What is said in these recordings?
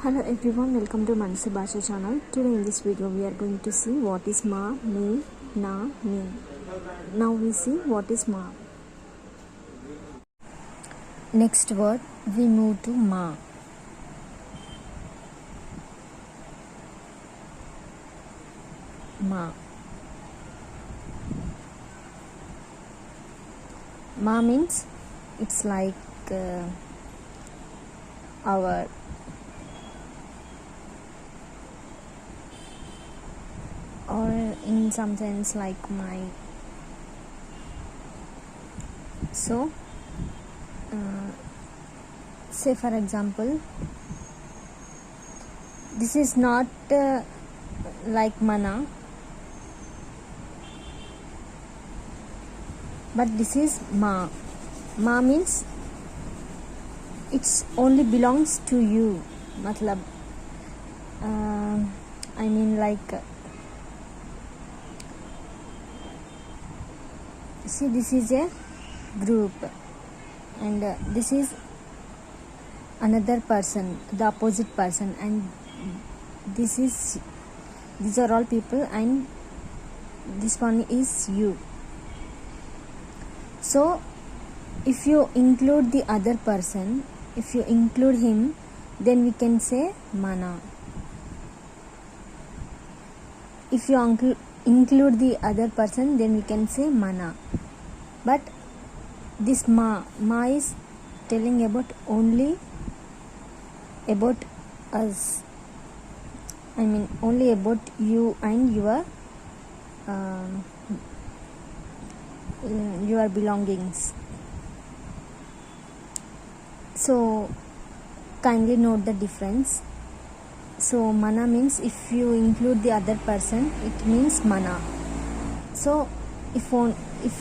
Hello everyone, welcome to Manasi Bhasha channel. Today in this video we are going to see what is ma, me, na, ni. Now we see what is ma. Next word we move to ma. Ma. Ma means it's like our or in some sense like my. So say for example, this is not like mana, but this is ma. Ma means it's only belongs to you. Matlab I mean like see, this is a group and this is another person, the opposite person, and these are all people, and this one is you. So if you include the other person, if you include him, then we can say mana. If you include the other person, then we can say mana. But this ma is telling about only about us. I mean only about you and your belongings. So kindly note the difference. So mana means if you include the other person, it means mana. So if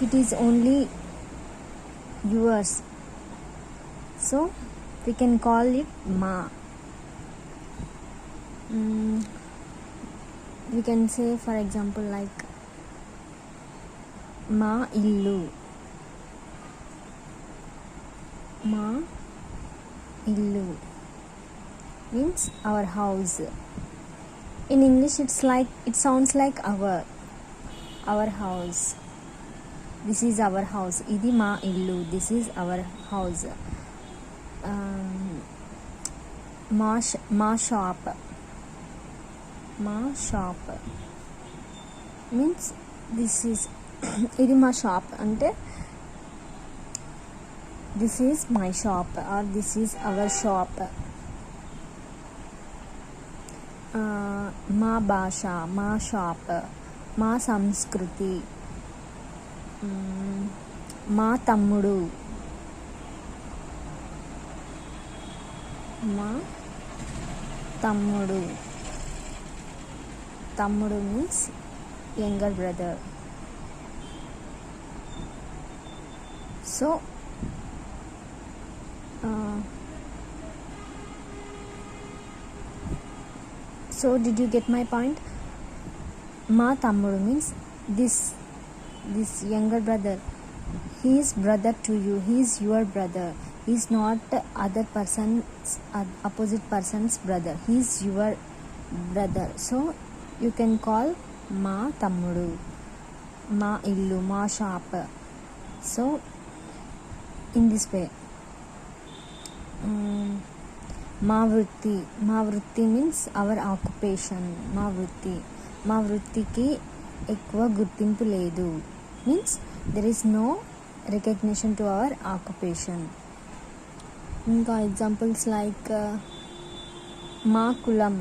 it is only yours, so we can call it ma. We can say for example like ma illu. Ma illu means our house. In English it sounds like our house. This is our house. Idi ma illu. This is our house. Ma shop. Ma shop means this is ఇది మా shop అంటే this is my shop or this is our shop. మా భాష, మా shop, మా సంస్కృతి, మా తమ్ముడు, మా తమ్ముడు. తమ్ముడు means younger brother. So did you get my point? Ma tammudu means this younger brother. He is brother to you. He is your brother. He is not other person's opposite person's brother. He is your brother. So you can call ma tammudu, ma illu, ma shop. So in this way. మా వృత్తి means hour occupation. మా వృత్తికి ఎక్కువ గుర్తింపు లేదు means there is no recognition to our occupation. ఇంకా examples like మా కులం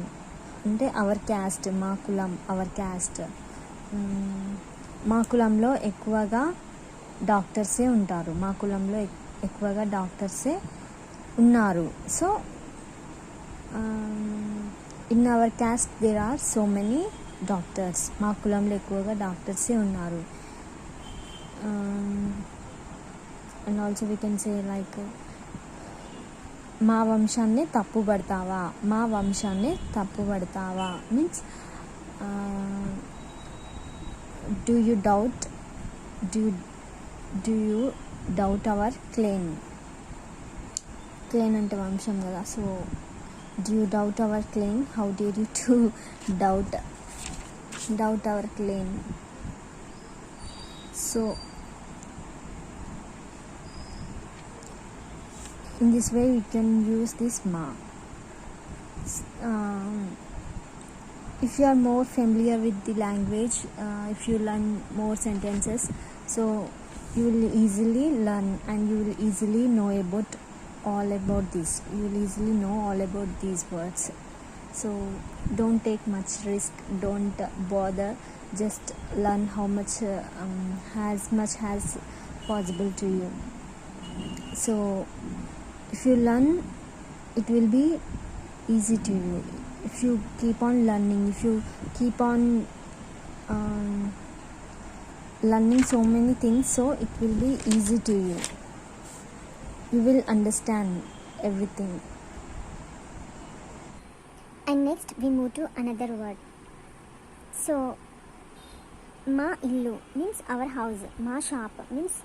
అంటే అవర్ క్యాస్ట్. మా కులం అవర్ క్యాస్ట్. మా కులంలో ఎక్కువగా డాక్టర్సే ఉంటారు. మా కులంలో ఎక్కువగా డాక్టర్సే ఉన్నారు. So in our caste there are so many doctors. మా కులంలో ఎక్కువగా డాక్టర్సే ఉన్నారు. And also we can say like మా వంశాన్ని తప్పుపడతావా. మా వంశాన్ని తప్పుపడతావా means do you doubt our claim అంటే వంశం కదా. So Do you doubt our claim? How dare you to doubt our claim? So in this way we can use this ma. If you are more familiar with the language, if you learn more sentences, so you will easily learn and you will easily know all about this. You will easily know all about these words. So don't take much risk, don't bother, just learn as much as possible to you. So if you learn, it will be easy to you. If you keep on learning, if you keep on learning so many things, so it will be easy to you. You will understand everything. And next we move to another word. So ma illu means our house, ma shop means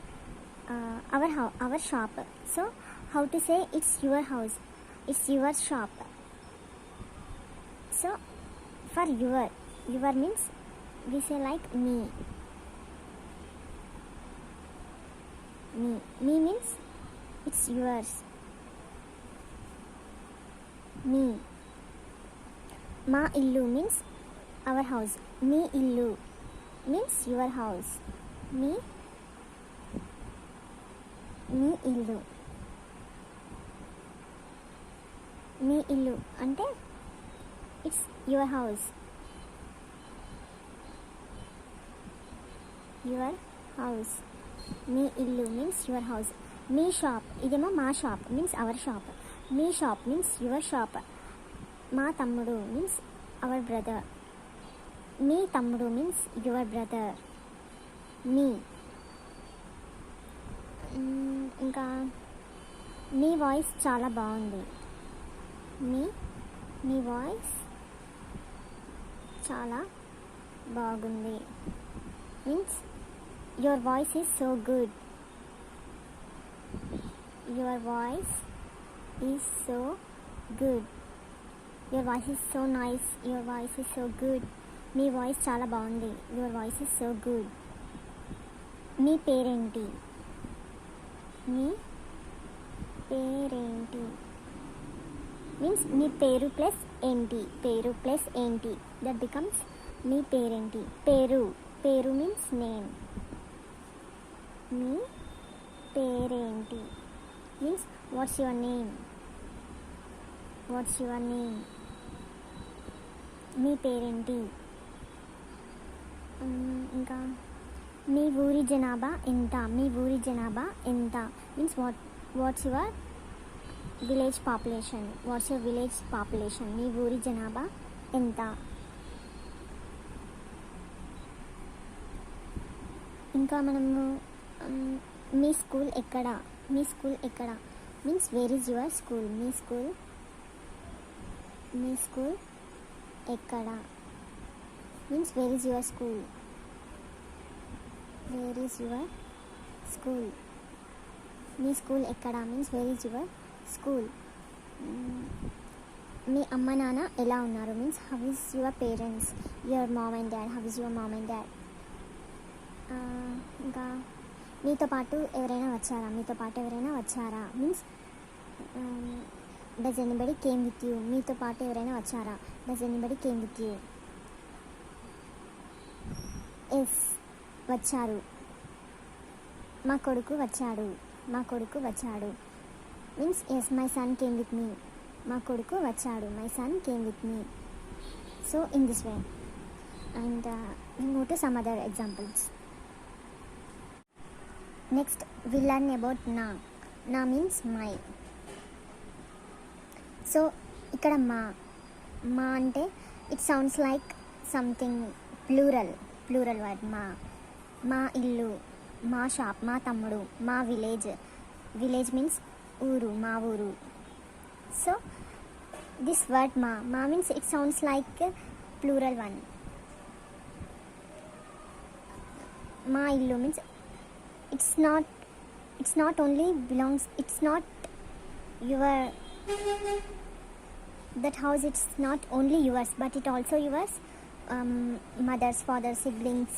our shop. So how to say it's your house, it's your shop. So for your means we say like me means it's yours. Me. Ma illu means our house. Me illu means your house. Me illu. Me illu ante it's your house. Your house. Me illu means your house. Me shop idemo ma shop means our shop. Me shop means your shop. Ma tammudu means our brother. Me tammudu means your brother. Me. ఇంకా మీ voice చాలా బాగుంది. మీ voice చాలా బాగుంది means your voice is so good. Your voice is so good. Your voice is so nice. Your voice is so good. మీ voice చాలా బాగుంది. Your voice is so good. మీ పేరేంటి? మీ పేరేంటి మీన్స్ మీ పేరు ప్లస్ ఏంటి. పేరు ప్లస్ ఏంటి దట్ బికమ్స్ మీ పేరేంటి. పేరు మీన్స్ నేమ్. మీ పేరేంటి మీన్స్ వాట్స్ యువర్ నేమ్. మీ పేరేంటి. ఇంకా మీ ఊరి జనాభా ఎంత. Means what's your village population. మీ ఊరి జనాభా ఎంత. ఇంకా మనము మీ స్కూల్ ఎక్కడ means where is your school. మీ స్కూల్ ఎక్కడ means where is your school. మీ స్కూల్ ఎక్కడ means where is your school. మీ అమ్మ నాన్న ఎలా ఉన్నారు means how is your parents. Your mom and dad. How is your mom and dad. ఇంకా మీతో పాటు ఎవరైనా వచ్చారా means does anybody came with you. మీతో పాటు ఎవరైనా వచ్చారా. Does anybody came with you. Yes వచ్చారు. మా కొడుకు వచ్చాడు means yes my son came with me. మా కొడుకు వచ్చాడు. My son came with me. So in this way and we move to some other examples. Next we learn about na means my. So ఇక్కడ మా అంటే it sounds like something plural word. మా ఇల్లు, మా shop, మా తమ్ముడు, మా village means ఊరు, మా ఊరు. సో దిస్ వర్డ్ మా means it sounds like plural one. మా ఇల్లు means it's not only belongs, it's not your that house, it's not only yours but it also yours, mothers, fathers, siblings,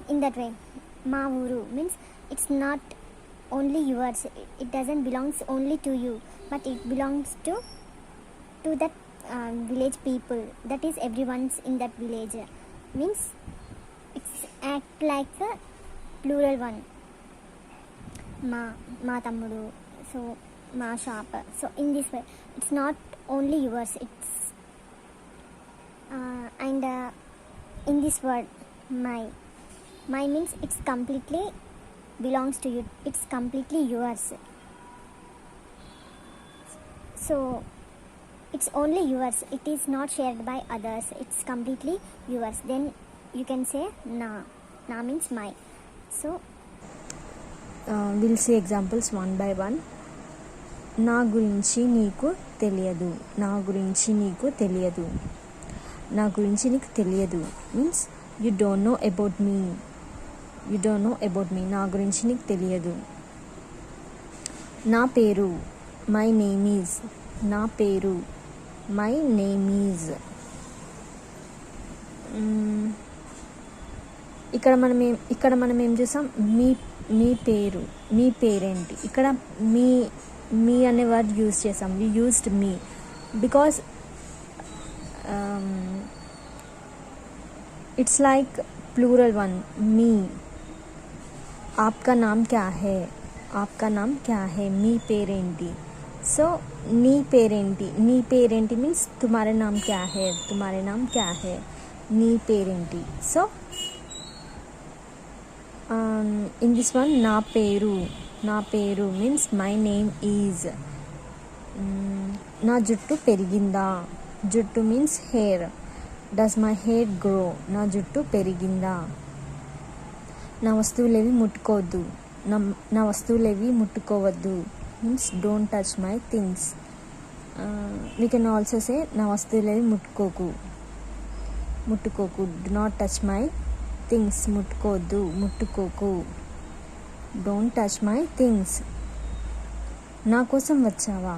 in that way. Ma uru means it's not only yours, it doesn't belongs only to you, but it belongs to that village people, that is everyone's in that village, means it's act like a plural one. Ma tammudu, so ma shop, so in this way it's not only yours, it's and in this word my means it's completely belongs to you, it's completely yours, so it's only yours, it is not shared by others, it's completely yours. Then you can say na means my. So we'll see examples one by one. నా గురించి నీకు తెలియదు, నా గురించి నీకు తెలియదు, నా గురించి నీకు తెలియదు means you don't know about me, you don't know about me, నా గురించి నీకు తెలియదు. నా పేరు, మై నేమ్ ఈజ్, నా పేరు, మై నేమ్ ఈజ్. ఇక్కడ మనం ఏం చేసాం, మీ పేరు, మీ పేరేంటి, ఇక్కడ మీ అనే వర్డ్ యూజ్ చేసాం, వి యూజ్డ్ మీ because it's like plural one, మీ. ఆప్కా నామ్ క్యా హై, ఆప్కా నామ్ క్యా హై, మీ పేరేంటి. సో నీ పేరేంటి, నీ పేరేంటి మీన్స్ తుమారే నామ్ క్యా హై, తుమారే నామ్ క్యా హై, నీ పేరేంటి. సో in this one నా పేరు మీన్స్ మై నేమ్ ఈజ్. నా జుట్టు పెరిగిందా, జుట్టు means hair, does my hair grow, నా జుట్టు పెరిగిందా. నా వస్తువులేవి ముట్టుకోవద్దు, నా వస్తువులేవి ముట్టుకోవద్దు means don't touch my things. We can also say నా వస్తువులేవి ముట్టుకోకు, do not touch my things, ముట్టుకోవద్దు, ముట్టుకోకు, డోంట్ టచ్ మై థింగ్స్. నా కోసం వచ్చావా,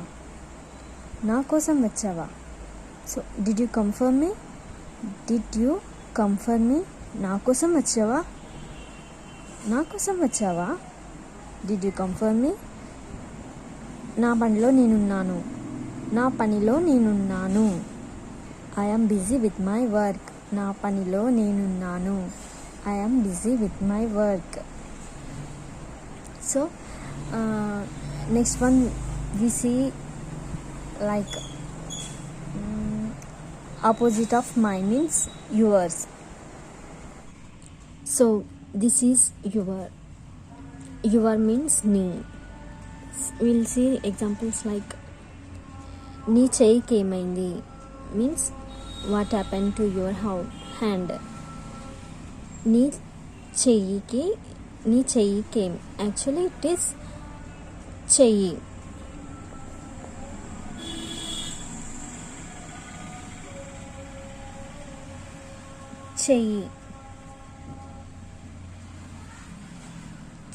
నా కోసం వచ్చావా. So did you come for me, did you come for me, నా కోసం వచ్చావా, నా కోసం వచ్చావా, did you come for me. నా పనిలో నేనున్నాను, నా పనిలో నేనున్నాను, I am busy with my work, నా పనిలో నేనున్నాను, I am busy with my work. So next one we see like opposite of my means yours. So this is your means me. We'll see examples like నీ చెయ్యికి ఏమైంది means what happened to your hand. నీ చెయ్యికి actually it is చెయ్యి.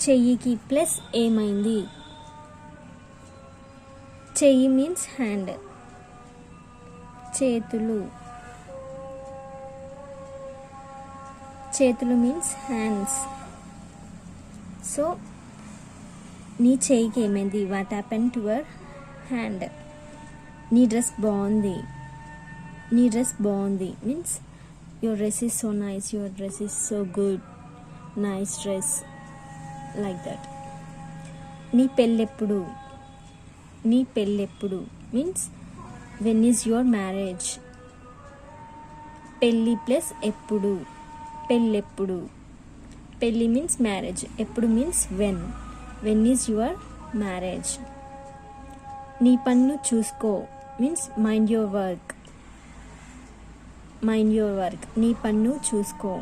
చెయ్యికి plus ఏమైంది, చెయ్యి means hand, చేతులు means hands. So నీ చెయ్యికి ఏమైంది, what happen to your hand. నీ డ్రెస్ బాగుంది means your dress is so nice, your dress is so good, nice dress, like that. నీ పెళ్ళెప్పుడు means when is your marriage. పెళ్ళి plus ఎప్పుడు, పెళ్ళెప్పుడు, పెళ్ళి మీన్స్ మ్యారేజ్, ఎప్పుడు means when is your marriage. నీ పన్ను చూసుకో మీన్స్ మైండ్ యువర్ వర్క్, నీ పన్ను చూసుకో.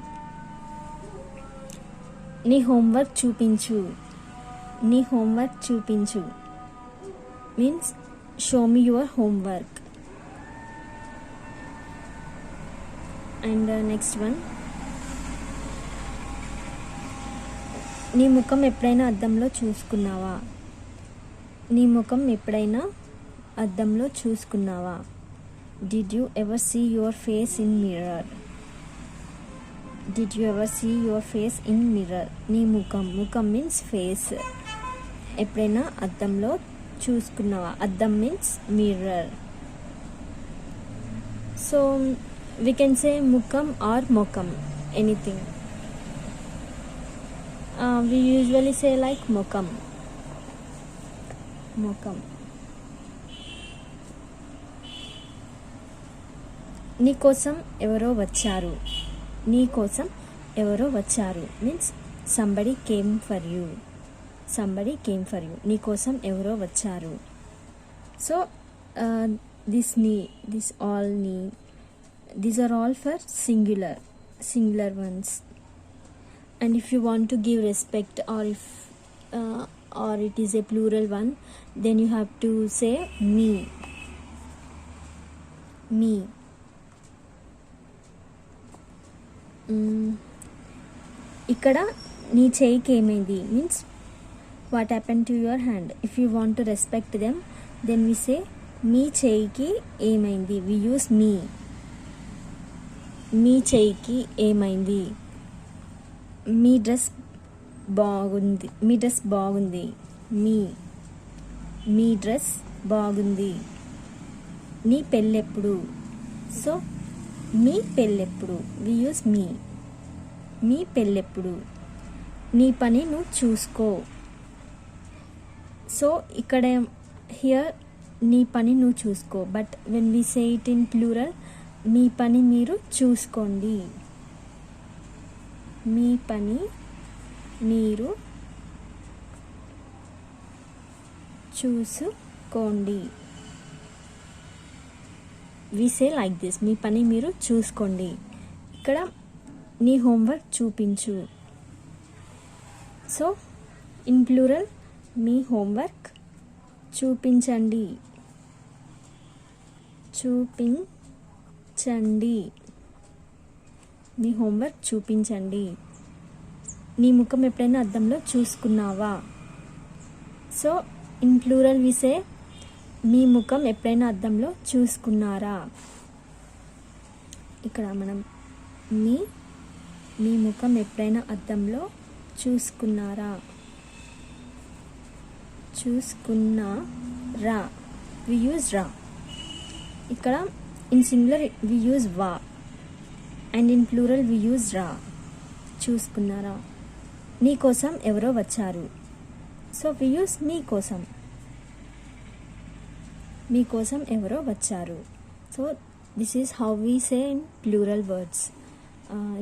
నీ హోంవర్క్ చూపించు means show me your homework. And next one, నీ ముఖం ఎప్పుడైనా అద్దంలో చూసుకున్నావా, నీ ముఖం ఎప్పుడైనా అద్దంలో చూసుకున్నావా? Did you ever see your face in mirror? Did you ever see your face in mirror? నీ ముఖం, ముఖం మీన్స్ ఫేస్, ఎప్పుడైనా అద్దంలో చూసుకున్నావా? అద్దం means mirror. So we can say ముఖం or మొఖం, anything. We usually say like మొఖం. నీ కోసం ఎవరో వచ్చారు. నీ కోసం ఎవరో వచ్చారు means somebody came for you. నీ కోసం ఎవరో వచ్చారు. సో this all నీ, these are all for singular ones. And if you want to give respect, or it is a plural one, then you have to say me. ఇక్కడ నీ చేయికి ఏమైంది means what happen to your hand. If you want to respect them then we say మీ చేయికి ఏమైంది. We use మీ చేయికి ఏమైంది. మీ dress బాగుంది. మీ డ్రెస్ బాగుంది. నీ పెళ్ళెప్పుడు. సో మీ పెళ్ళెప్పుడు, వి యూస్ మీ పెళ్ళెప్పుడు. నీ పని నువ్వు చూసుకో. సో ఇక్కడ హియర్ నీ పని నువ్వు చూసుకో, but when we say it in plural, మీ పని మీరు చూసుకోండి. మీ పని మీరు చూసుకోండి. వి సే లైక్ దిస్, మీ పని మీరు చూసుకోండి. ఇక్కడ నీ హోంవర్క్ చూపించు. సో ఇన్ ప్లూరల్ మీ హోంవర్క్ చూపించండి. మీ హోంవర్క్ చూపించండి. నీ ముఖం ఎప్పుడైనా అద్దంలో చూసుకున్నావా? So in plural we say మీ ముఖం ఎప్పుడైనా అద్దంలో చూసుకున్నారా. ఇక్కడ మనం మీ ముఖం ఎప్పుడైనా అద్దంలో చూసుకున్నారా. వి యూజ్ రా. ఇక్కడ ఇన్ సింగులర్ వి యూజ్ వా, and in plural we use రా. చూసుకున్నారా. నీ కోసం ఎవరో వచ్చారు. సో వి యూజ్ మీ కోసం ఎవరో వచ్చారు. So this is how we say in plural words.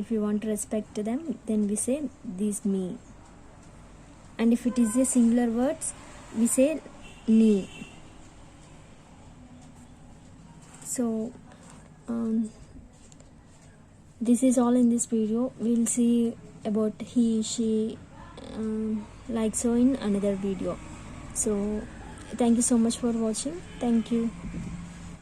If you want to respect them then we say this మీ. And if it is a singular words we say ni. So this is all in this video. We'll see about he, she, like so in another video. So thank you so much for watching. Thank you.